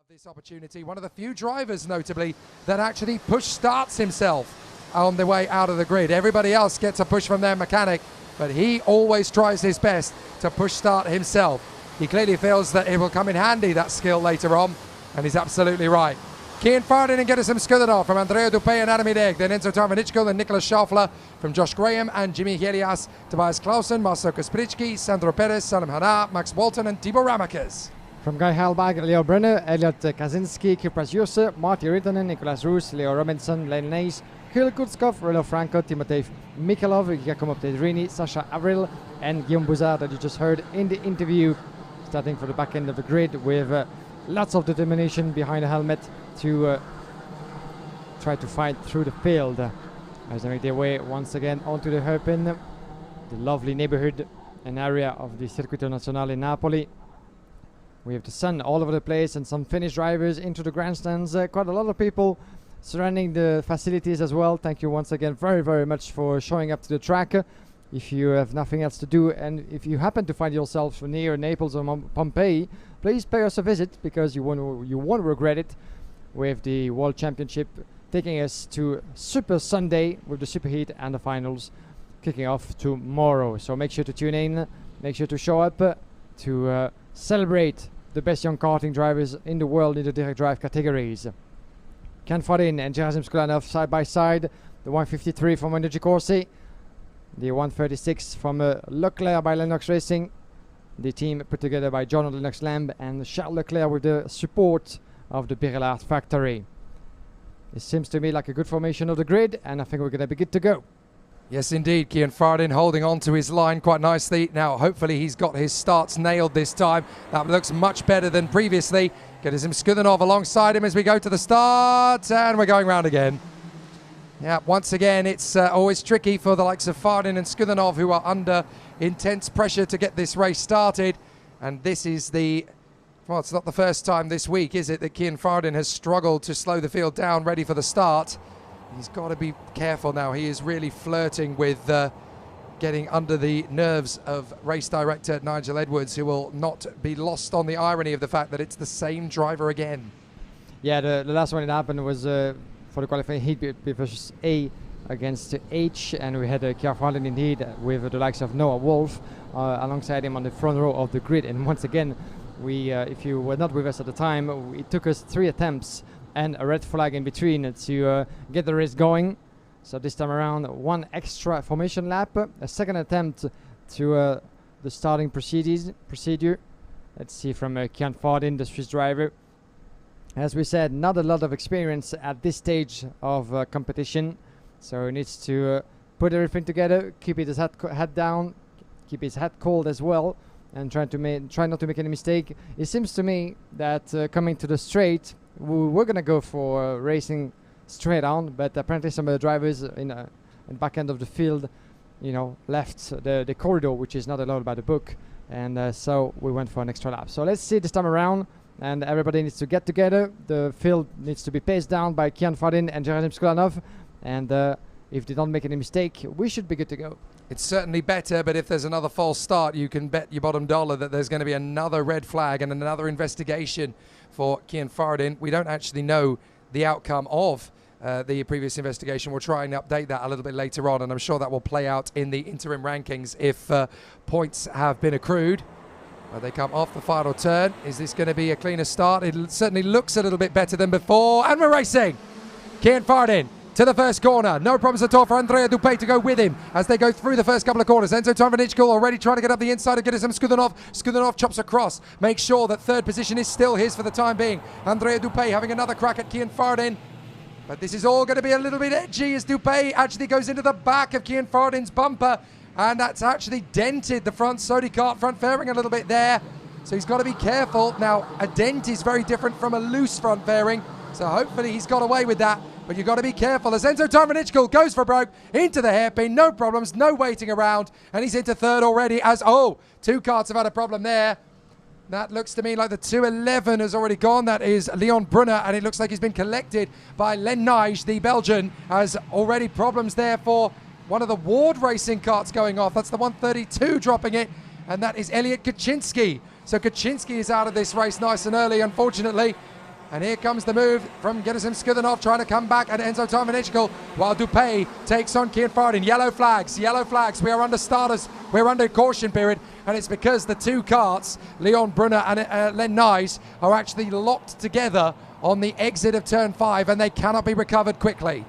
This opportunity, one of the few drivers notably that actually push starts himself on the way out of the grid. Everybody else gets a push from their mechanic, but he always tries his best to push start himself. He clearly feels that it will come in handy, that skill, later on, and he's absolutely right. Kian Fardin and Gerrit Skuddenov from Andrea Dupé and Adam Hideg, then Enzo Tarvanichkul and Nicholas Schaufler from Josh Graham and Jimmy Helias, Tobias Clausen, Marcel Kaspritsky, Sandro Perez, Salim Hana, Max Walton and Timo Ramakers. From Guy Halbach, Leo Brunner, Elliot Kaczynski, Kypras Jurse, Marty Rittonen, Nicolas Roos, Leo Robinson, Len Nays, Kirill Kutskov, Rolo Franco, Timotej Mikhailov, Giacomo Pedrini, Sasha Avril and Guillaume Bouzard that you just heard in the interview, starting for the back end of the grid with lots of determination behind the helmet to try to fight through the field as they make their way once again onto the hairpin, the lovely neighborhood and area of the Circuito Nazionale in Napoli. We have the sun all over the place and some Finnish drivers into the grandstands. Quite a lot of people surrounding the facilities as well. Thank you once again very, very much for showing up to the track. If you have nothing else to do and if you happen to find yourself near Naples or Pompeii, please pay us a visit because you won't regret it, with the World Championship taking us to Super Sunday with the Superheat and the finals kicking off tomorrow. So make sure to tune in, make sure to show up to celebrate the best young karting drivers in the world in the direct drive categories. Kian Fardin and Gerrit Skuddenov side by side, the 153 from Energy Corsi, the 136 from Leclerc by Lennox Racing, the team put together by John Lennox Lamb and Charles Leclerc with the support of the Birelard factory. It seems to me like a good formation of the grid, and I think we're going to be good to go. Yes, indeed. Kian Fardin holding on to his line quite nicely. Now, hopefully he's got his starts nailed this time. That looks much better than previously. Gerrit Skuddenov alongside him as we go to the start, and we're going round again. Yeah, once again, it's always tricky for the likes of Fardin and Skuddenov, who are under intense pressure to get this race started. And this is well, it's not the first time this week, is it, that Kian Fardin has struggled to slow the field down, ready for the start. He's got to be careful now. He is really flirting with getting under the nerves of race director Nigel Edwards, who will not be lost on the irony of the fact that it's the same driver again. Yeah, the last one that happened was for the qualifying heat versus A against H, and we had Kian Fardin indeed with the likes of Noah Wolf alongside him on the front row of the grid. And once again, we, if you were not with us at the time, it took us 3 attempts and a red flag in between to get the race going. So this time around, 1 extra formation lap, a second attempt to the starting procedure. Let's see from Kian Fardin, the Swiss driver. As we said, not a lot of experience at this stage of competition, so he needs to put everything together, keep his head down, keep his head cold as well, and try not to make any mistake. It seems to me that coming to the straight, we're going to go for racing straight on, but apparently some of the drivers in the back end of the field, left the corridor, which is not allowed by the book, and so we went for an extra lap. So let's see this time around, and everybody needs to get together. The field needs to be paced down by Kian Fardin and Gerrit Skuddenov, and if they don't make any mistake, we should be good to go. It's certainly better, but if there's another false start, you can bet your bottom dollar that there's going to be another red flag and another investigation for Kian Fardin. We don't actually know the outcome of the previous investigation. We'll try and update that a little bit later on, and I'm sure that will play out in the interim rankings if points have been accrued. Well, they come off the final turn. Is this going to be a cleaner start? It certainly looks a little bit better than before, and we're racing. Kian Fardin to the first corner. No problems at all for Andrea Dupé to go with him as they go through the first couple of corners. Enzo Tarvanichkul already trying to get up the inside of Gerrit Skuddenov. Skuddenov chops across. Makes sure that third position is still his for the time being. Andrea Dupé having another crack at Kian Fardin. But this is all going to be a little bit edgy as Dupé actually goes into the back of Kian Fardin's bumper. And that's actually dented the front Sodi kart front fairing a little bit there. So he's got to be careful. Now, a dent is very different from a loose front fairing. So hopefully he's got away with that. But you've got to be careful as Enzo Tarvanichkul goes for broke into the hairpin. No problems, no waiting around. And he's into third already as, 2 karts have had a problem there. That looks to me like the 211 has already gone. That is Leon Brunner, and it looks like he's been collected by Len Nays, the Belgian, has already problems there for one of the Ward Racing karts going off. That's the 132 dropping it, and that is Elliot Kaczynski. So Kaczynski is out of this race nice and early, unfortunately. And here comes the move from Gerasim Skudanov trying to come back at Enzo Tarmanichkul, while Dupé takes on Kian Fardin. Yellow flags. We are under starters. We're under caution period. And it's because the two karts, Leon Brunner and Len Nys, are actually locked together on the exit of turn 5, and they cannot be recovered quickly.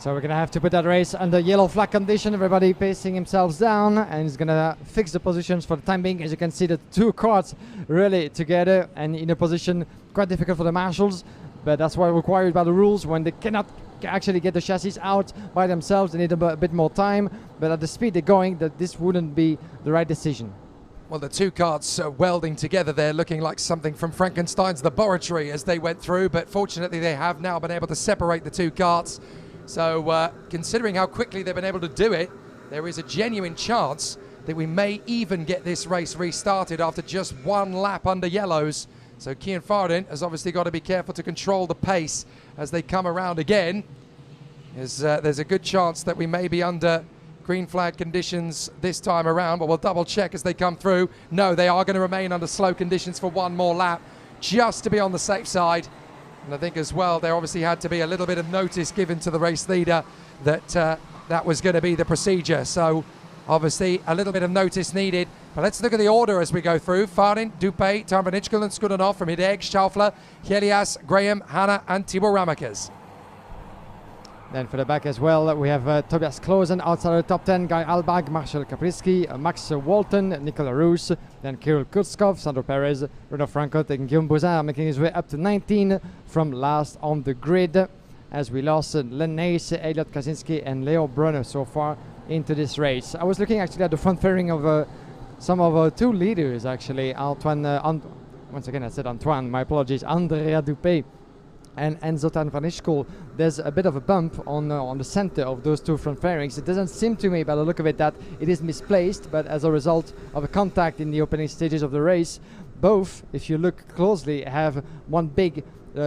So we're going to have to put that race under yellow flag condition. Everybody pacing themselves down, and he's going to fix the positions for the time being. As you can see, the two karts really together and in a position quite difficult for the marshals, but that's what required by the rules. When they cannot actually get the chassis out by themselves, they need a bit more time, but at the speed they're going, that this wouldn't be the right decision. Well, the two karts welding together there, looking like something from Frankenstein's laboratory as they went through, but fortunately they have now been able to separate the two karts. So considering how quickly they've been able to do it, there is a genuine chance that we may even get this race restarted after just one lap under yellows. So Kian Fardin has obviously got to be careful to control the pace as they come around again. There's a good chance that we may be under green flag conditions this time around, but we'll double check as they come through. No, they are going to remain under slow conditions for one more lap, just to be on the safe side. And I think as well, there obviously had to be a little bit of notice given to the race leader that that was going to be the procedure. So obviously a little bit of notice needed. But let's look at the order as we go through. Fardin, Dupé, Tarmanichkul and Skudanov from Hideg, Schaufler, Helias, Graham, Hanna and Tibor Ramakers. Then for the back as well, we have Tobias Klose outside of the top 10, Guy Albag, Marcel Kapriski, Max Walton, Nicolas Roos, then Kirill Kutzkov, Sandro Perez, Renaud Franco, and Guillaume Bouzard making his way up to 19 from last on the grid, as we lost Len Nys, Elliot Kaczynski and Leo Brunner so far into this race. I was looking actually at the front fairing of some of our two leaders actually, Antoine, once again I said Antoine, my apologies, Andrea Dupé and Enzo Tarmanichkul. There's a bit of a bump on the center of those two front fairings. It doesn't seem to me by the look of it that it is misplaced, but as a result of a contact in the opening stages of the race, both, if you look closely, have one big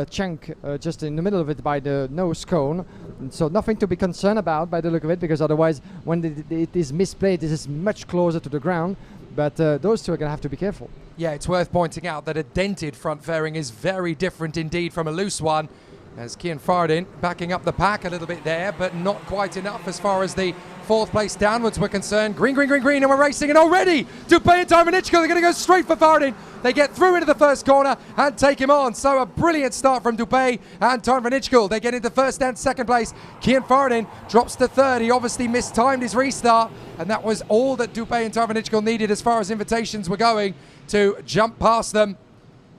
chunk just in the middle of it by the nose cone. And so nothing to be concerned about by the look of it, because otherwise when it is misplaced, this is much closer to the ground. But those two are going to have to be careful. Yeah, it's worth pointing out that a dented front fairing is very different indeed from a loose one, as Kian Fardin backing up the pack a little bit there, but not quite enough as far as the fourth place downwards were concerned. Green, green, green, green, and we're racing, and already Dupé and Tarmanichkul, they're going to go straight for Fardin. They get through into the first corner and take him on. So a brilliant start from Dupé and Tarmanichkul. They get into first and second place. Kian Fardin drops to third. He obviously mistimed his restart, and that was all that Dupé and Tarmanichkul needed as far as invitations were going to jump past them.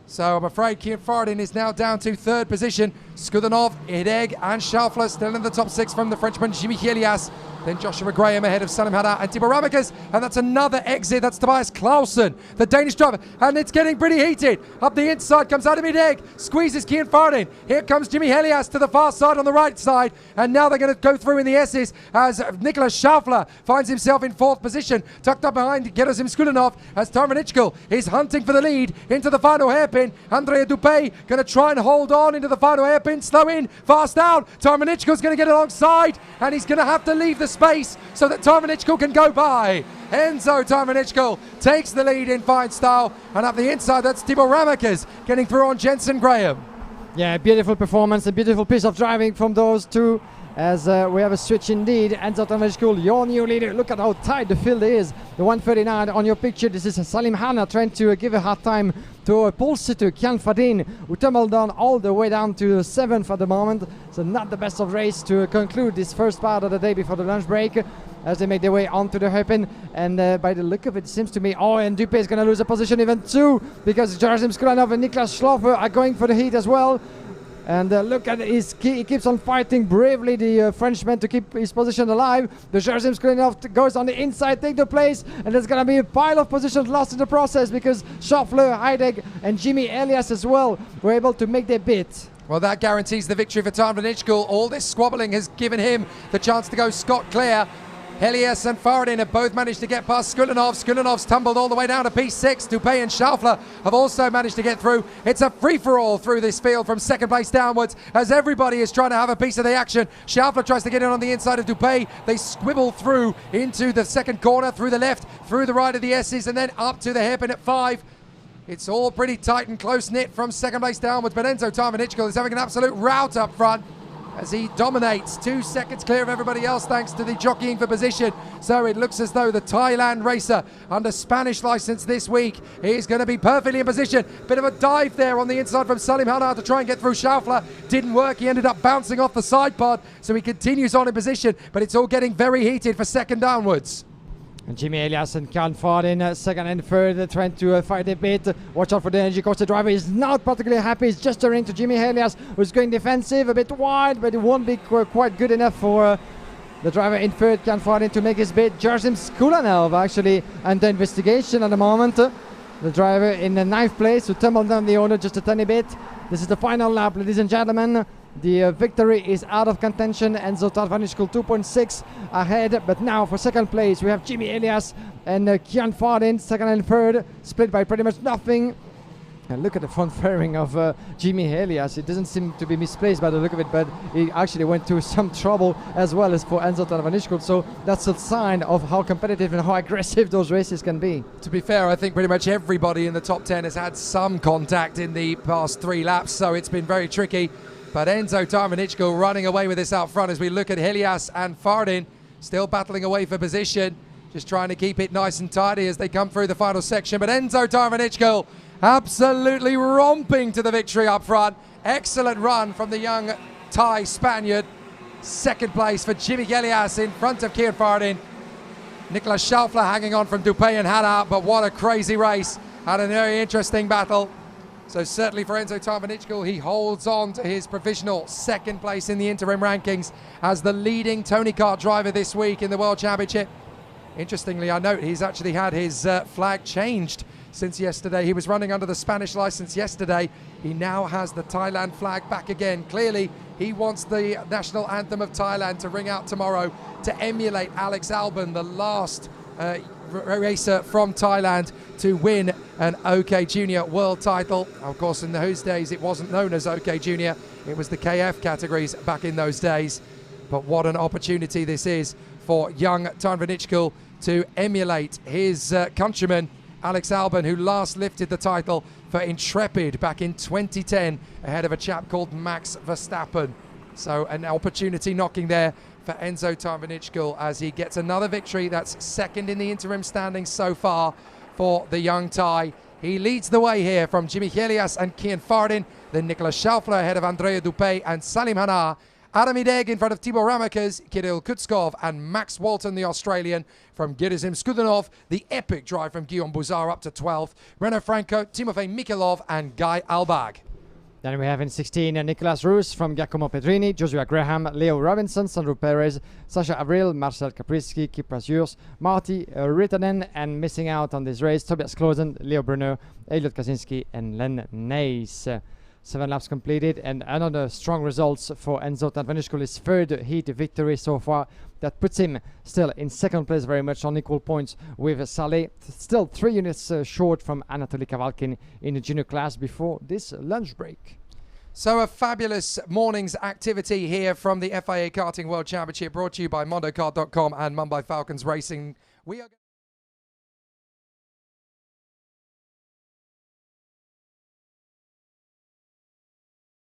So I'm afraid Kian Fardin is now down to third position. Skudanov, Hideg and Schaufler still in the top 6 from the Frenchman Jimmy Helias. Then Joshua Graham ahead of Salim Hadda and Tibor Ramakers. And that's another exit. That's Tobias Clausen, the Danish driver. And it's getting pretty heated. Up the inside comes Adam Hideg. Squeezes Kian Fardin. Here comes Jimmy Helias to the far side on the right side. And now they're going to go through in the S's as Nicolas Schaufler finds himself in fourth position. Tucked up behind Gerasim Skudanov as Tarmanichkul is hunting for the lead into the final hairpin. Andrea Dupé going to try and hold on into the final hairpin. Slow in, fast out. Tarmanichkul's going to get alongside, and he's going to have to leave the space so that Tarmanichkul can go by. Enzo Tarmanichkul takes the lead in fine style, and up the inside that's Tibor Ramakers getting through on Jensen Graham. Yeah, beautiful performance, a beautiful piece of driving from those two, as we have a switch indeed. Enzo Tarmanichkul, your new leader. Look at how tight the field is. The 139 on your picture, this is Salim Hanna trying to give a hard time to a pole sitter, Kian Fardin, who tumbled down all the way down to 7th at the moment. So not the best of race to conclude this first part of the day before the lunch break, as they make their way onto the hairpin. And by the look of it, it seems to me, and Dupé is going to lose a position even too, because Gerasim Skudanov and Niklas Schloffer are going for the heat as well. And look at he keeps on fighting bravely, the Frenchman, to keep his position alive. The Gerasim Skudanov goes on the inside, take the place, and there's going to be a pile of positions lost in the process, because Schaufler, Hideg and Jimmy Elias as well were able to make their bit. Well, that guarantees the victory for Tarmanichkul. All this squabbling has given him the chance to go scot-clear. Helias and Fardin have both managed to get past Skudanov. Skudanov's tumbled all the way down to P6. Dupé and Schaufler have also managed to get through. It's a free-for-all through this field from second place downwards, as everybody is trying to have a piece of the action. Schaufler tries to get in on the inside of Dupé. They squibble through into the second corner, through the left, through the right of the S's, and then up to the hairpin at 5. It's all pretty tight and close-knit from second place downwards, but Enzo Tarvanichkel is having an absolute rout up front as he dominates, 2 seconds clear of everybody else thanks to the jockeying for position. So it looks as though the Thailand racer under Spanish license this week is going to be perfectly in position. Bit of a dive there on the inside from Salim Hanar to try and get through Schaufler. Didn't work, he ended up bouncing off the side pod, so he continues on in position, but it's all getting very heated for second downwards. Jimmy Elias and Jan Vardin, second and third, trying to fight a bit. Watch out for the energy course. The driver is not particularly happy. He's just turning to Jimmy Elias, who's going defensive, a bit wide, but it won't be quite good enough for the driver in third, Jan Vardin, to make his bid. Jarsim Skulanov actually under investigation at the moment. The driver in the 9th place, who tumbled down the order just a tiny bit. This is the final lap, ladies and gentlemen. The victory is out of contention. Enzo Tarvanichkel 2.6 ahead, but now for second place we have Jimmy Elias and Jan Vardin, second and third, split by pretty much nothing. And look at the front fairing of Jimmy Elias. It doesn't seem to be misplaced by the look of it, but he actually went through some trouble as well as for Enzo Tarvanichkel. So that's a sign of how competitive and how aggressive those races can be. To be fair, I think pretty much everybody in the top 10 has had some contact in the past 3 laps, so it's been very tricky. But Enzo Tarvanichkel running away with this out front as we look at Elias and Vardin still battling away for position, just trying to keep it nice and tidy as they come through the final section. But Enzo Tarvanichkel absolutely romping to the victory up front. Excellent run from the young Thai Spaniard. Second place for Jimmy Elias in front of Kian Vardin. Nicolas Schaufler hanging on from Dupé and Hanar, but what a crazy race. Had a very interesting battle. So certainly for Enzo Tarvanichkel, he holds on to his provisional second place in the interim rankings as the leading Tony Kart driver this week in the World Championship. Interestingly, I note he's actually had his flag changed since yesterday. He was running under the Spanish license yesterday. He now has the Thailand flag back again. Clearly, he wants the national anthem of Thailand to ring out tomorrow to emulate Alex Albon, the last racer from Thailand to win an OK Junior world title. Of course, in those days, it wasn't known as OK Junior. It was the KF categories back in those days. But what an opportunity this is for young Tarvanichkel to emulate his countryman, Alex Albon, who last lifted the title for Intrepid back in 2010 ahead of a chap called Max Verstappen. So an opportunity knocking there for Enzo Tarvanichkel as he gets another victory. That's second in the interim standings so far for the young Thai. He leads the way here from Jimmy Elias and Kian Vardin, then Nicolas Schaufler ahead of Andrea Dupé and Salim Hanar. Adam Ideg in front of Tibor Ramakers, Kirill Kutskov and Max Walton, the Australian, from Gerizim Skudanov. The epic drive from Guillaume Bouzard up to 12th. Renaud Franco, Timofey Mikhailov and Guy Albag. Then we have in 16 Nicolas Roos from Giacomo Pedrini, Joshua Graham, Leo Robinson, Sandro Perez, Sasha Avril, Marcel Kaprisky, Kipras Urs, Marty Rittanen, and missing out on this race, Tobias Klosen, Leo Brunner, Elliot Kaczynski and Len Nays. 7 laps completed and another strong results for Enzo Tarvanichkel, his third heat victory so far. That puts him still in second place, very much on equal points with Saleh. Still 3 units short from Anatoly Kavalkin in the junior class before this lunch break. So a fabulous morning's activity here from the FIA Karting World Championship, brought to you by MondoKart.com and Mumbai Falcons Racing. We are